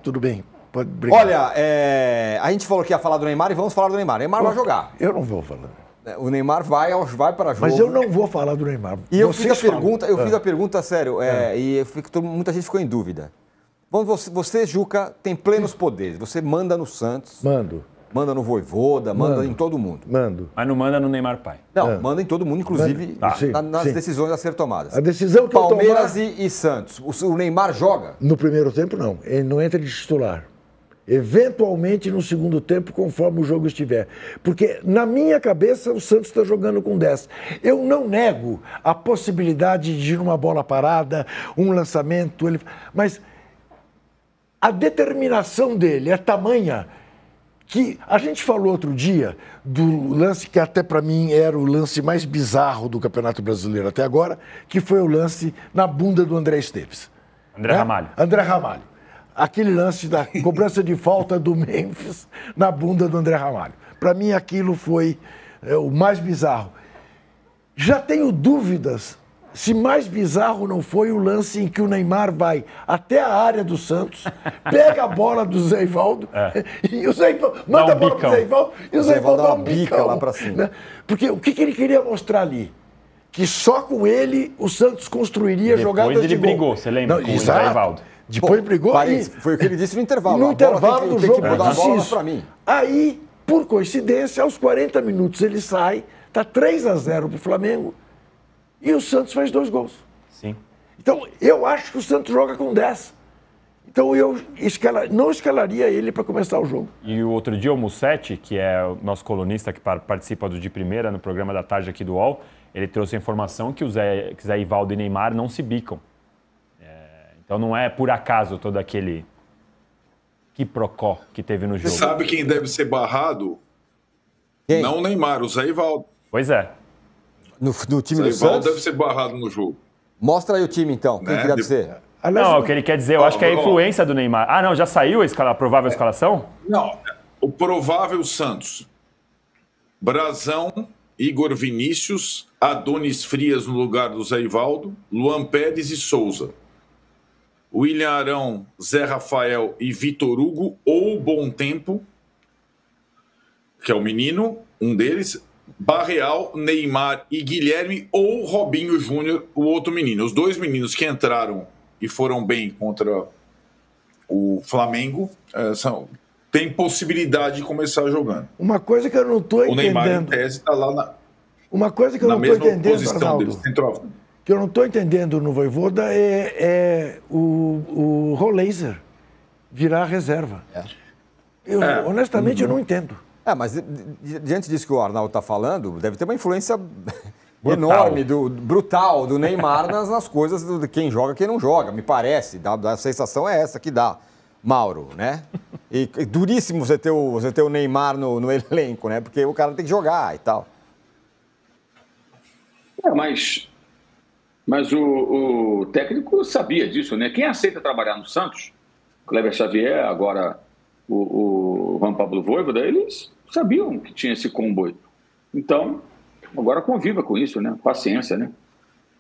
Tudo bem, pode brigar. Olha, a gente falou que ia falar do Neymar e vamos falar do Neymar. O Neymar vai jogar. Eu não vou falar. O Neymar vai para jogo. Mas eu não vou falar do Neymar. E eu fiz a pergunta, sério, e muita gente ficou em dúvida. Você, Juca, tem plenos poderes. Você manda no Santos. Mando. Manda no Voivoda, manda em todo mundo. Mando. Mas não manda no Neymar pai. Não, manda em todo mundo, inclusive nas decisões a ser tomadas. A decisão que Palmeiras e Santos. O Neymar joga? No primeiro tempo, não. Ele não entra de titular. Eventualmente no segundo tempo, conforme o jogo estiver. Porque, na minha cabeça, o Santos está jogando com 10. Eu não nego a possibilidade de ir numa bola parada, um lançamento. Mas a determinação dele é tamanha que a gente falou outro dia do lance que até para mim era o lance mais bizarro do Campeonato Brasileiro até agora, que foi o lance na bunda do André Esteves. André Ramalho. André Ramalho. Aquele lance da cobrança de falta do Memphis na bunda do André Ramalho. Para mim aquilo foi o mais bizarro. Já tenho dúvidas se mais bizarro não foi o lance em que o Neymar vai até a área do Santos, pega a bola do Zé Ivaldo e o Zé Ivaldo manda a bola pro Zé Ivaldo e o Zé Ivaldo dá um bicão lá para cima. Né? Porque o que ele queria mostrar ali? Que só com ele o Santos construiria jogadas de gol. Depois ele brigou, você lembra, com o Zé Ivaldo. Depois brigou e... Foi o que ele disse no intervalo. No intervalo do jogo, tem que a bola para mim. Aí, por coincidência, aos 40 minutos ele sai, tá 3-0 pro Flamengo e o Santos faz 2 gols. Sim. Então, eu acho que o Santos joga com 10. Então, eu não escalaria ele para começar o jogo. E o outro dia, o Mussetti, que é o nosso colunista que participa do De Primeira, no programa da tarde aqui do UOL, ele trouxe a informação que o Zé Ivaldo e Neymar não se bicam. Então, não é por acaso todo aquele quiprocó que teve no jogo. Você sabe quem deve ser barrado? Quem? Não o Neymar, o Zé Ivaldo. Pois é. No time Zé do Ivaldo Santos? deve ser barrado no jogo. Mostra aí o time, então. Quem que deve ser? Aliás, Não, o que ele quer dizer, eu acho que é a influência do Neymar. Ah, não, já saiu a provável escalação? Não, o provável Santos. Brazão, Igor Vinícius, Adonis Frias no lugar do Zé Ivaldo, Luan Pérez e Souza. William Arão, Zé Rafael e Vitor Hugo, ou Bom Tempo, que é o menino, um deles, Barreal, Neymar e Guilherme, ou Robinho Júnior, o outro menino. Os 2 meninos que entraram e foram bem contra o Flamengo têm possibilidade de começar jogando. uma coisa que eu não estou O Neymar, em entendendo. tese, está lá Uma coisa que eu na não estou mesma entendendo, posição Arnaldo, deles, centroavante. que eu não estou entendendo no Voivoda é o Roleiser virar reserva. Honestamente, eu não entendo. Mas diante disso que o Arnaldo está falando, deve ter uma influência enorme, brutal do Neymar nas coisas de quem joga e quem não joga, me parece. A sensação é essa que dá, Mauro, né? E duríssimo você ter o Neymar no elenco, né? Porque o cara tem que jogar e tal. Mas o técnico sabia disso, né? Quem aceita trabalhar no Santos, Cléber Xavier, agora o Juan Pablo Voivoda, eles sabiam que tinha esse combo aí. Então, agora conviva com isso, né? Paciência, né?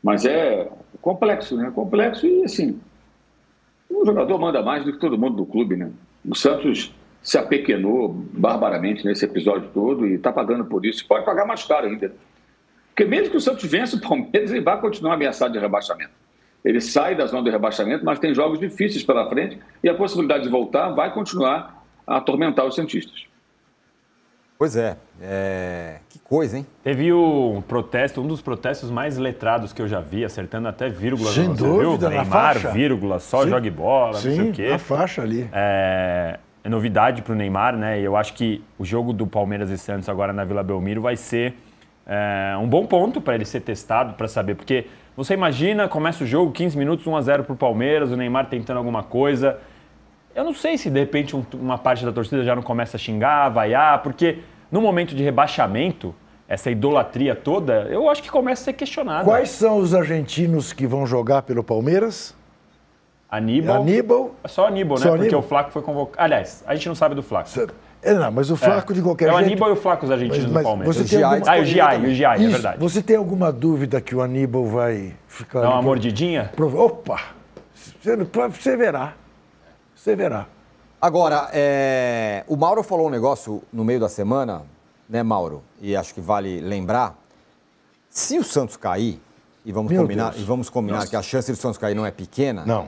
Mas é complexo, né? Complexo e, assim, o jogador manda mais do que todo mundo do clube, né? O Santos se apequenou barbaramente nesse episódio todo e está pagando por isso. Pode pagar mais caro ainda. Porque mesmo que o Santos vença o Palmeiras, ele vai continuar ameaçado de rebaixamento. Ele sai da zona do rebaixamento, mas tem jogos difíceis pela frente e a possibilidade de voltar vai continuar a atormentar os santistas. Pois é. Que coisa, hein? Teve um dos protestos mais letrados que eu já vi, acertando até vírgula. Sem dúvida, na Neymar, faixa. vírgula, só jogue bola, não sei o quê. Na faixa ali. É novidade para o Neymar, né? E eu acho que o jogo do Palmeiras e Santos agora na Vila Belmiro vai ser um bom ponto para ele ser testado, para saber. Porque você imagina, começa o jogo, 15 minutos, 1-0 para o Palmeiras, o Neymar tentando alguma coisa. Eu não sei se de repente uma parte da torcida já não começa a xingar, vaiar, porque no momento de rebaixamento, essa idolatria toda, eu acho que começa a ser questionada. Quais são os argentinos que vão jogar pelo Palmeiras? Aníbal. É só Aníbal, né? Só Porque Aníbal? o Flaco foi convocado. Aliás, a gente não sabe do Flaco. Não, mas o Flaco de qualquer jeito. jeito... É o Aníbal e o Flaco, os argentinos do Palmeiras. Você tem alguma... o Giai, é verdade. Você tem alguma dúvida que o Aníbal vai ficar... Dá uma mordidinha? Opa! Você verá. Você verá. Agora, o Mauro falou um negócio no meio da semana, né, Mauro? E acho que vale lembrar. Se o Santos cair, e vamos combinar que a chance do Santos cair não é pequena, Não.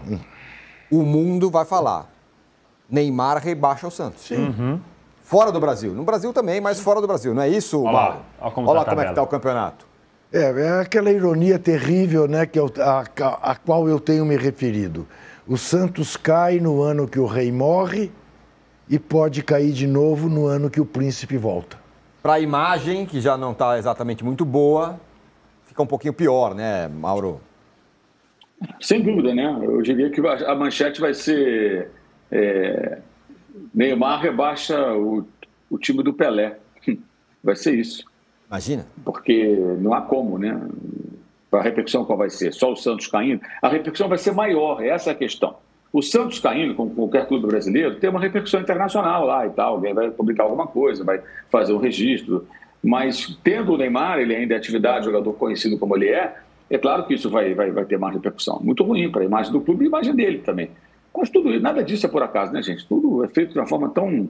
o mundo vai falar. Neymar rebaixa o Santos. Sim. Fora do Brasil. No Brasil também, mas fora do Brasil. Não é isso, Mauro? Olha como é que está o campeonato. É aquela ironia terrível, né, a qual eu tenho me referido. O Santos cai no ano que o rei morre e pode cair de novo no ano que o príncipe volta. Para a imagem, que já não está exatamente muito boa, fica um pouquinho pior, né, Mauro? Sem dúvida, né? Eu diria que a manchete vai ser Neymar rebaixa o time do Pelé. Vai ser isso. Imagina. Porque não há como, né? A repercussão qual vai ser? Só o Santos caindo? A repercussão vai ser maior, essa é a questão. O Santos caindo, como qualquer clube brasileiro, tem uma repercussão internacional lá e tal. Alguém vai publicar alguma coisa, vai fazer um registro. Mas tendo o Neymar, ele ainda é atividade, jogador conhecido como ele é claro que isso vai ter mais repercussão. Muito ruim para a imagem do clube e a imagem dele também. Mas nada disso é por acaso, né, gente? Tudo é feito de uma forma tão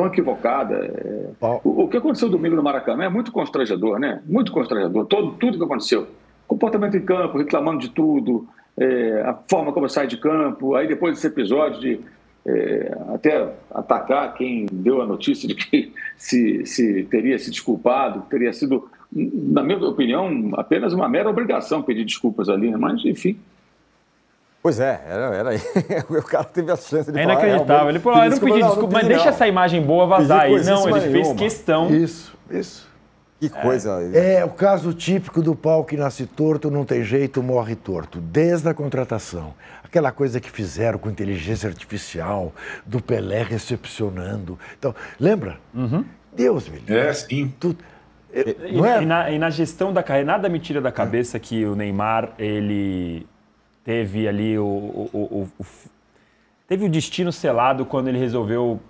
equivocada. O que aconteceu domingo no Maracanã é muito constrangedor, né? Muito constrangedor. Tudo que aconteceu. Comportamento em campo, reclamando de tudo, a forma como sai de campo, aí depois desse episódio de até atacar quem deu a notícia de que se teria se desculpado, teria sido, na minha opinião, apenas uma mera obrigação pedir desculpas ali, né? Mas, enfim. Pois era o cara teve a chance de falar. Inacreditável. Ele falou, eu não pedi desculpa, mas deixa essa imagem boa vazar aí. Não, ele fez questão. Isso. Que coisa. É o caso típico do pau que nasce torto, não tem jeito, morre torto. Desde a contratação. Aquela coisa que fizeram com inteligência artificial, do Pelé recepcionando. Então, lembra? Deus me livre. Sim. E na gestão da carreira, nada me tira da cabeça que o Neymar, ele teve ali teve o destino selado quando ele resolveu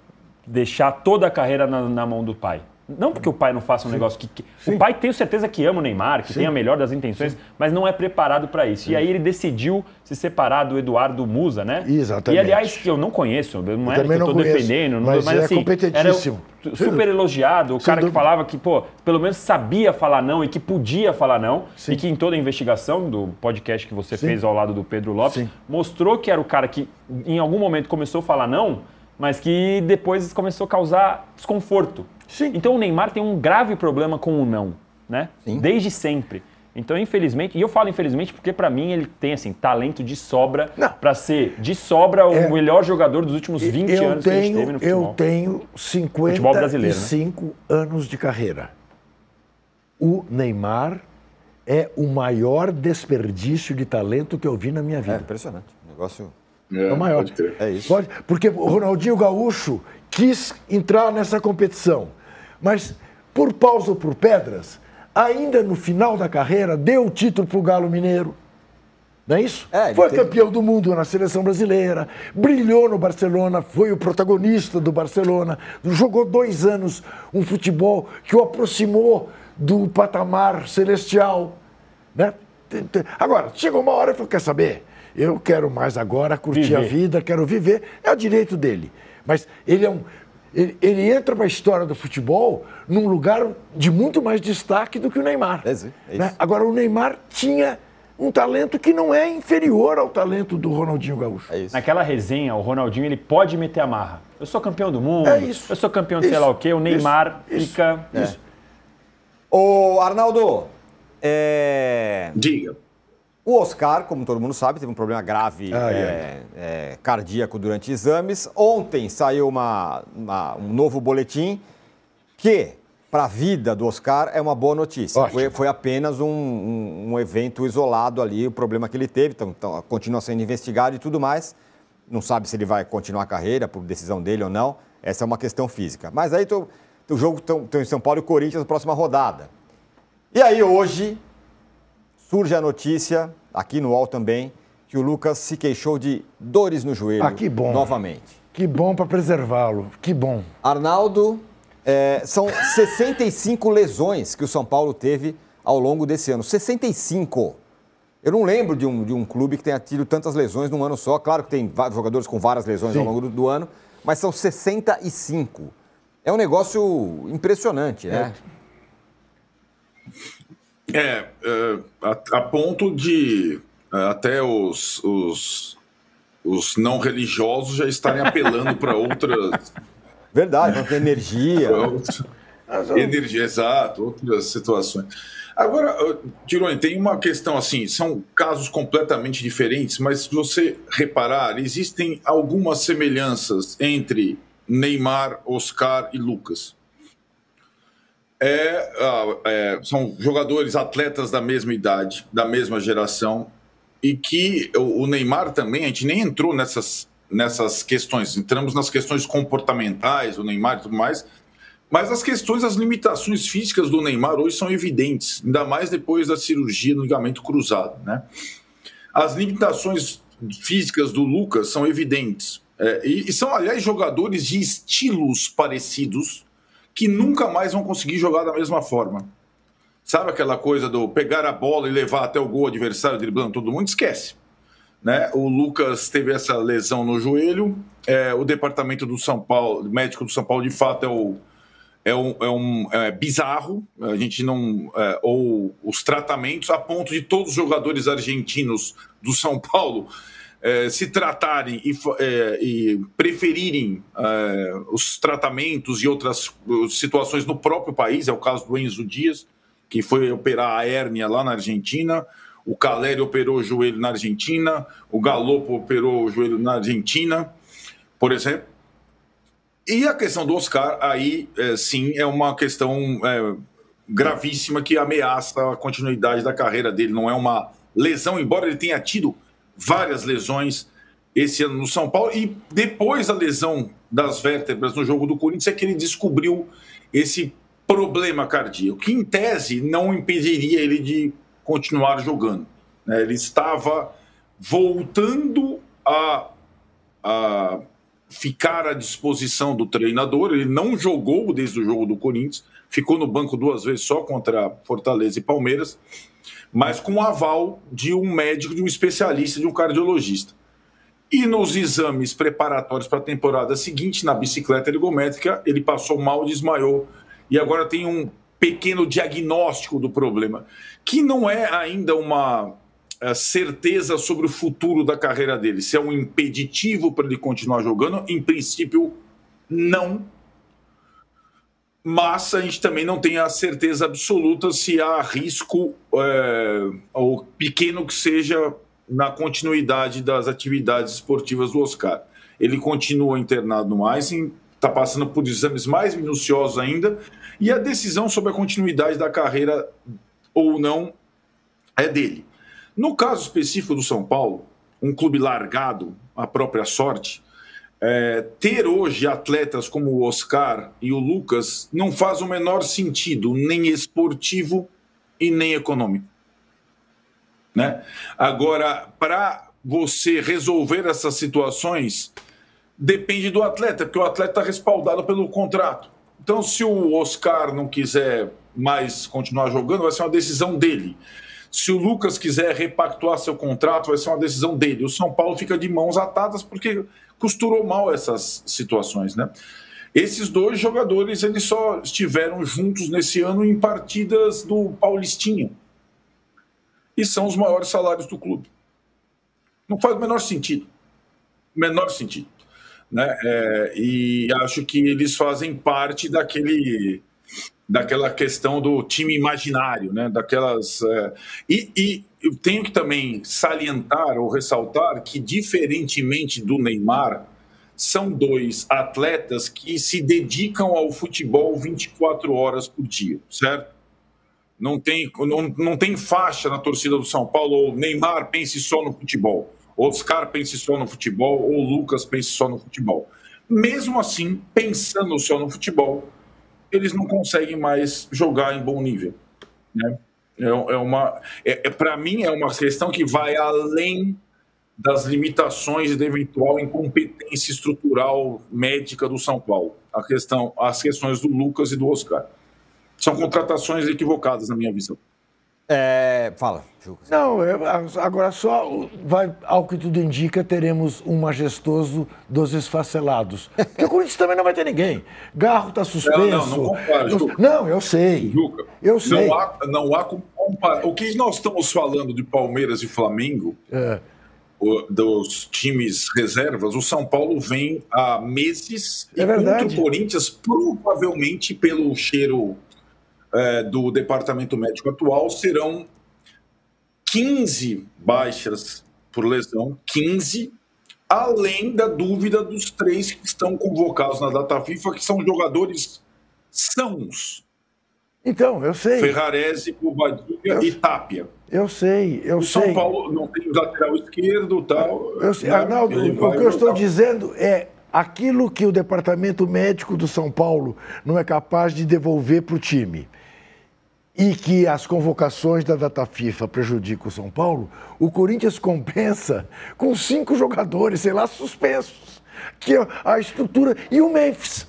deixar toda a carreira na mão do pai. Não porque o pai não faça um negócio que... O pai, tenho certeza que ama o Neymar, que tem a melhor das intenções, mas não é preparado para isso. E aí ele decidiu se separar do Eduardo Musa, né? Exatamente. E aliás, que eu não conheço, não é que eu estou defendendo, mas assim, competentíssimo. Era super elogiado, o cara que falava que, pelo menos sabia falar não e que podia falar não, e que em toda a investigação do podcast que você fez ao lado do Pedro Lopes, mostrou que era o cara que em algum momento começou a falar não, mas que depois começou a causar desconforto. Então o Neymar tem um grave problema com o não, né? Desde sempre. Então, infelizmente, e eu falo infelizmente porque para mim ele tem assim talento de sobra para ser de sobra o melhor jogador dos últimos 20 anos que a gente teve no futebol. Eu tenho 55 anos de carreira. O Neymar é o maior desperdício de talento que eu vi na minha vida. É impressionante. O negócio é o maior. É isso. Porque o Ronaldinho Gaúcho quis entrar nessa competição, mas por paus ou por pedras, ainda no final da carreira, deu o título para o Galo Mineiro. Não é isso? Foi campeão do mundo na seleção brasileira, brilhou no Barcelona, foi o protagonista do Barcelona, jogou 2 anos um futebol que o aproximou do patamar celestial. Né? Agora, chegou uma hora e falou, quer saber? Eu quero mais agora curtir a vida, quero viver, é o direito dele. Mas ele ele entra para a história do futebol num lugar de muito mais destaque do que o Neymar. Né? Agora, o Neymar tinha um talento que não é inferior ao talento do Ronaldinho Gaúcho. Naquela resenha, o Ronaldinho ele pode meter a marra. Eu sou campeão do mundo, eu sou campeão de sei lá o quê, o Neymar fica... Ô, Arnaldo, diga. O Oscar, como todo mundo sabe, teve um problema grave cardíaco durante exames. Ontem saiu um novo boletim que, para a vida do Oscar, é uma boa notícia. Foi apenas um evento isolado ali, o problema que ele teve. Então, continua sendo investigado e tudo mais. Não sabe se ele vai continuar a carreira por decisão dele ou não. Essa é uma questão física. Mas aí o jogo tem em São Paulo e Corinthians na próxima rodada. E aí hoje... surge a notícia, aqui no UOL também, que o Lucas se queixou de dores no joelho que bom. Novamente. Que bom para preservá-lo, que bom. Arnaldo, são 65 lesões que o São Paulo teve ao longo desse ano. 65! Eu não lembro de um clube que tenha tido tantas lesões num ano só. Claro que tem jogadores com várias lesões ao longo do ano, mas são 65. É um negócio impressionante, né? A ponto de até os não religiosos já estarem apelando para outras... Verdade, não tem energia. Energia, exato, outras situações. Agora, Tironi, tem uma questão assim, são casos completamente diferentes, mas se você reparar, existem algumas semelhanças entre Neymar, Oscar e Lucas. São jogadores, atletas da mesma idade, da mesma geração, e que o Neymar também, a gente nem entrou nessas questões, entramos nas questões comportamentais, o Neymar e tudo mais, mas as limitações físicas do Neymar hoje são evidentes, ainda mais depois da cirurgia no ligamento cruzado, né? As limitações físicas do Lucas são evidentes, e são, aliás, jogadores de estilos parecidos que nunca mais vão conseguir jogar da mesma forma. Sabe aquela coisa do pegar a bola e levar até o gol adversário driblando todo mundo? Esquece. Né? O Lucas teve essa lesão no joelho, o departamento do São Paulo, médico do São Paulo, de fato, é bizarro. A gente não... ou os tratamentos, a ponto de todos os jogadores argentinos do São Paulo se tratarem e preferirem os tratamentos e outras situações no próprio país. É o caso do Enzo Dias, que foi operar a hérnia lá na Argentina. O Caleri operou o joelho na Argentina. O Galopo operou o joelho na Argentina, por exemplo. E a questão do Oscar, aí sim, é uma questão gravíssima que ameaça a continuidade da carreira dele. Não é uma lesão, embora ele tenha tido várias lesões esse ano no São Paulo. E depois da lesão das vértebras no jogo do Corinthians é que ele descobriu esse problema cardíaco, que em tese não impediria ele de continuar jogando. Né? Ele estava voltando a ficar à disposição do treinador. Ele não jogou desde o jogo do Corinthians, ficou no banco 2 vezes só contra Fortaleza e Palmeiras, mas com o aval de um médico, de um especialista, de um cardiologista. E nos exames preparatórios para a temporada seguinte, na bicicleta ergométrica, ele passou mal, desmaiou, e agora tem um pequeno diagnóstico do problema, que não é ainda uma certeza sobre o futuro da carreira dele. Se é um impeditivo para ele continuar jogando, em princípio, não. Mas a gente também não tem a certeza absoluta se há risco, ou pequeno que seja, na continuidade das atividades esportivas do Oscar. Ele continua internado no Einstein, está passando por exames mais minuciosos ainda, e a decisão sobre a continuidade da carreira ou não é dele. No caso específico do São Paulo, um clube largado à própria sorte, ter hoje atletas como o Oscar e o Lucas não faz o menor sentido, nem esportivo e nem econômico. Né? Agora, para você resolver essas situações, depende do atleta, porque o atleta está respaldado pelo contrato. Então, se o Oscar não quiser mais continuar jogando, vai ser uma decisão dele. Se o Lucas quiser repactuar seu contrato, vai ser uma decisão dele. O São Paulo fica de mãos atadas porque costurou mal essas situações, né? Esses dois jogadores, eles só estiveram juntos nesse ano em partidas do Paulistinha. E são os maiores salários do clube. Não faz o menor sentido. Menor sentido. Né? E acho que eles fazem parte daquela questão do time imaginário, né? E eu tenho que também salientar ou ressaltar que, diferentemente do Neymar, são dois atletas que se dedicam ao futebol 24 horas por dia, certo? Não tem faixa na torcida do São Paulo, ou Neymar pense só no futebol, Oscar pense só no futebol, ou Lucas pense só no futebol. Mesmo assim, pensando só no futebol, eles não conseguem mais jogar em bom nível. Né? Para mim, é uma questão que vai além das limitações e da eventual incompetência estrutural médica do São Paulo. As questões do Lucas e do Oscar. São contratações equivocadas, na minha visão. Fala, Juca. Não, agora só vai, ao que tudo indica, teremos um majestoso dos esfacelados. Porque o Corinthians também não vai ter ninguém. Garro está suspenso. Não compara, Juca. Não, eu sei. Juca, eu sei. Não há como comparar. O que nós estamos falando de Palmeiras e Flamengo, dos times reservas, o São Paulo vem há meses e contra o Corinthians, provavelmente pelo cheiro do departamento médico atual, serão 15 baixas por lesão, 15, além da dúvida dos 3 que estão convocados na data FIFA, que são jogadores sãos. Então, eu sei. Ferrarese, Bobadilha e Tapia. Eu sei. O São Paulo não tem o lateral esquerdo e tal. Eu sei. Arnaldo, o que eu estou dizendo é aquilo que o departamento médico do São Paulo não é capaz de devolver para o time e que as convocações da data FIFA prejudicam o São Paulo, o Corinthians compensa com 5 jogadores, sei lá, suspensos. Que a estrutura... E o Memphis.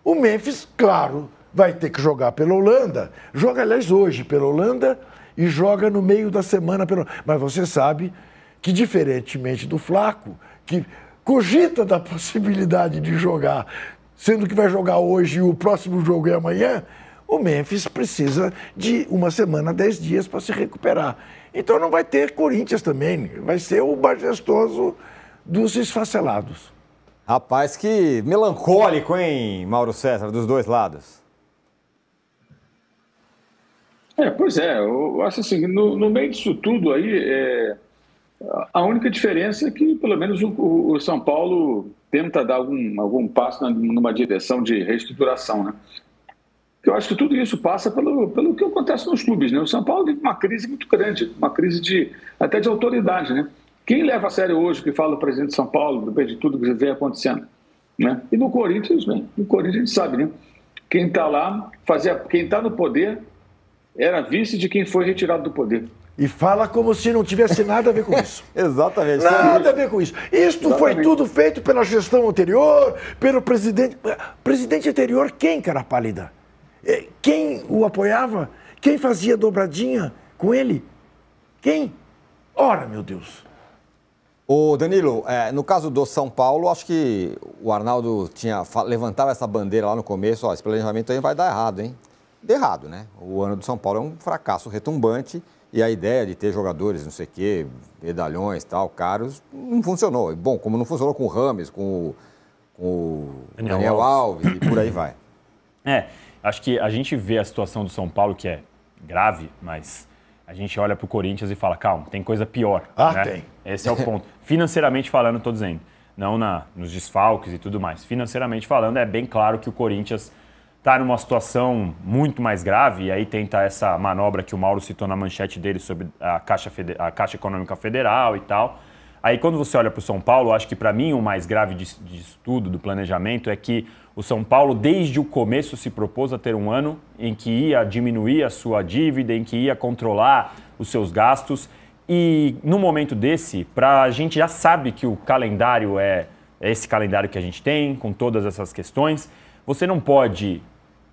O Memphis, claro, vai ter que jogar pela Holanda. Joga, aliás, hoje pela Holanda e joga no meio da semana pela... Mas você sabe que, diferentemente do Flaco, que cogita da possibilidade de jogar, sendo que vai jogar hoje e o próximo jogo é amanhã, o Memphis precisa de 1 semana, 10 dias para se recuperar. Então não vai ter Corinthians também, vai ser o majestoso dos esfacelados. Rapaz, que melancólico, hein, Mauro César, dos dois lados. Pois é, eu acho assim, no meio disso tudo aí, a única diferença é que pelo menos o São Paulo tenta dar algum passo numa direção de reestruturação, né? Eu acho que tudo isso passa pelo que acontece nos clubes, né? O São Paulo vive uma crise muito grande, uma crise até de autoridade, né? Quem leva a sério hoje o que fala o presidente de São Paulo, depois de tudo que vem acontecendo, né? E no Corinthians, no Corinthians a gente sabe, né? Quem está lá, quem está no poder, era vice de quem foi retirado do poder. E fala como se não tivesse nada a ver com isso. Exatamente. Nada a ver com isso. Isto foi tudo feito pela gestão anterior, pelo presidente. Presidente anterior, quem, cara pálida? Quem o apoiava? Quem fazia dobradinha com ele? Quem? Ora, meu Deus. Ô Danilo, no caso do São Paulo, acho que o Arnaldo levantava essa bandeira lá no começo, esse planejamento aí vai dar errado, hein? Deu errado, né? O ano do São Paulo é um fracasso retumbante e a ideia de ter jogadores, não sei o quê, medalhões, tal, caros, não funcionou. Bom, como não funcionou com o Rames, com o Daniel Alves e por aí vai. Acho que a gente vê a situação do São Paulo, que é grave, mas a gente olha para o Corinthians e fala, calma, tem coisa pior. Né? Tem. Esse é o ponto. Financeiramente falando, estou dizendo, não nos desfalques e tudo mais. Financeiramente falando, é bem claro que o Corinthians está numa situação muito mais grave, e aí tenta essa manobra que o Mauro citou na manchete dele sobre a Caixa Econômica Federal e tal. Aí quando você olha para o São Paulo, acho que para mim o mais grave de estudo, do planejamento, é que o São Paulo, desde o começo, se propôs a ter um ano em que ia diminuir a sua dívida, em que ia controlar os seus gastos. E no momento desse, a gente já sabe que o calendário é esse calendário que a gente tem, com todas essas questões. Você não pode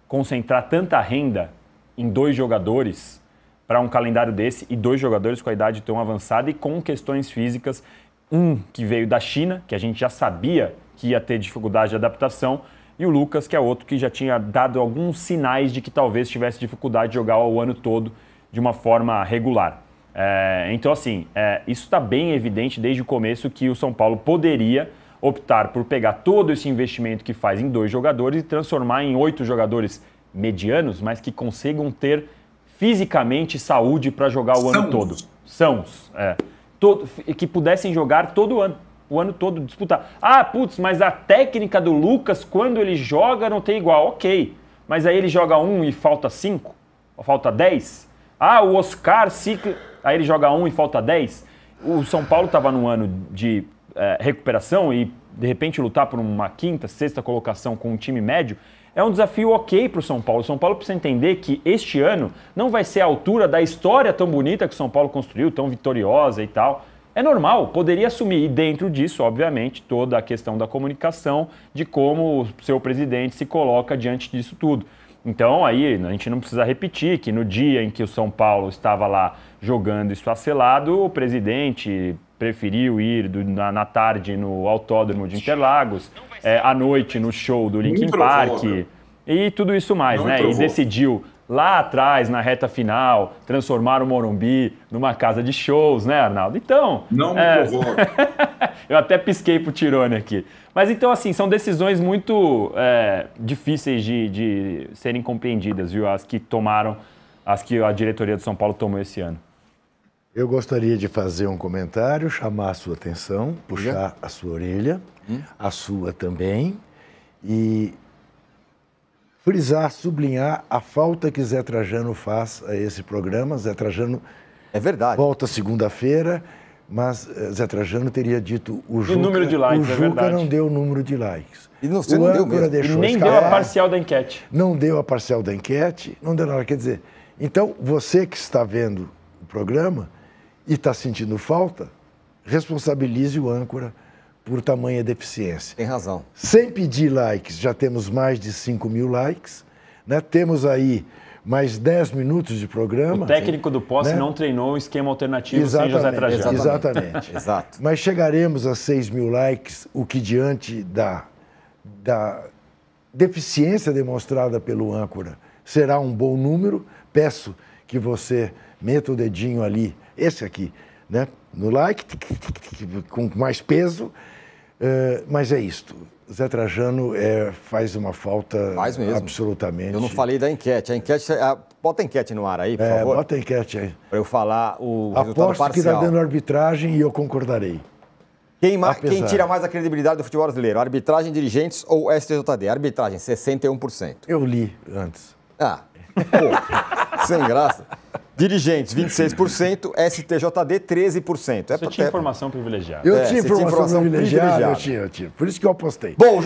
concentrar tanta renda em 2 jogadores para um calendário desse, e 2 jogadores com a idade tão avançada e com questões físicas. Um que veio da China, que a gente já sabia que ia ter dificuldade de adaptação, e o Lucas, que é outro que já tinha dado alguns sinais de que talvez tivesse dificuldade de jogar o ano todo de uma forma regular. Então, assim, isso está bem evidente desde o começo que o São Paulo poderia optar por pegar todo esse investimento que faz em 2 jogadores e transformar em 8 jogadores medianos, mas que consigam ter fisicamente saúde para jogar o ano todo. Sãos. Que pudessem jogar todo ano. O ano todo disputar. Mas a técnica do Lucas, quando ele joga, não tem igual. Ok. Mas aí ele joga 1 e falta 5? Ou falta 10? O Oscar ciclo. Aí ele joga 1 e falta 10? O São Paulo estava num ano de recuperação e, de repente, lutar por uma 5ª, 6ª colocação com um time médio é um desafio ok para o São Paulo. O São Paulo precisa entender que este ano não vai ser a altura da história tão bonita que o São Paulo construiu, tão vitoriosa e tal. É normal, poderia assumir. E dentro disso, obviamente, toda a questão da comunicação, de como o seu presidente se coloca diante disso tudo. Então, aí, a gente não precisa repetir que no dia em que o São Paulo estava lá jogando esfacelado, o presidente preferiu ir na tarde no Autódromo de Interlagos, à noite no show do Linkin Park e tudo isso mais, né? E decidiu lá atrás, na reta final, transformar o Morumbi numa casa de shows, né, Arnaldo? Então... Não me provoca. Eu até pisquei pro Tirone aqui. Mas então, assim, são decisões muito difíceis de serem compreendidas, viu? As que a diretoria do São Paulo tomou esse ano. Eu gostaria de fazer um comentário, chamar a sua atenção, puxar a sua orelha, a sua também, e frisar, sublinhar a falta que Zé Trajano faz a esse programa. Zé Trajano volta segunda-feira, mas Zé Trajano teria dito o Juca, número de likes, o Juca não deu o número de likes. E não, não deu mesmo. E nem deu a parcial da enquete. Não deu a parcial da enquete, não deu nada. Quer dizer, então você que está vendo o programa e está sentindo falta, responsabilize o âncora por tamanha deficiência. Tem razão. Sem pedir likes, já temos mais de 5 mil likes, né? Temos aí mais 10 minutos de programa. O técnico do Posse, né, não treinou um esquema alternativo sem José Trajano. Exatamente. Exato. Mas chegaremos a 6 mil likes, o que diante da deficiência demonstrada pelo âncora será um bom número. Peço que você meta o dedinho ali, esse aqui, né, no like, com mais peso, mas é isto. Zé Trajano faz uma falta absolutamente... Eu não falei da enquete. A enquete, bota a enquete no ar aí, por favor. Bota a enquete aí. Para eu falar o resultado Aposto parcial. que está dando arbitragem e eu concordarei. Quem tira mais a credibilidade do futebol brasileiro? Arbitragem, dirigentes ou STJD? Arbitragem, 61%. Eu li antes. Pô, sem graça. Dirigentes, 26%, STJD, 13%. Você tinha informação privilegiada. Eu tinha informação privilegiada, eu tinha. Por isso que eu apostei. Bom,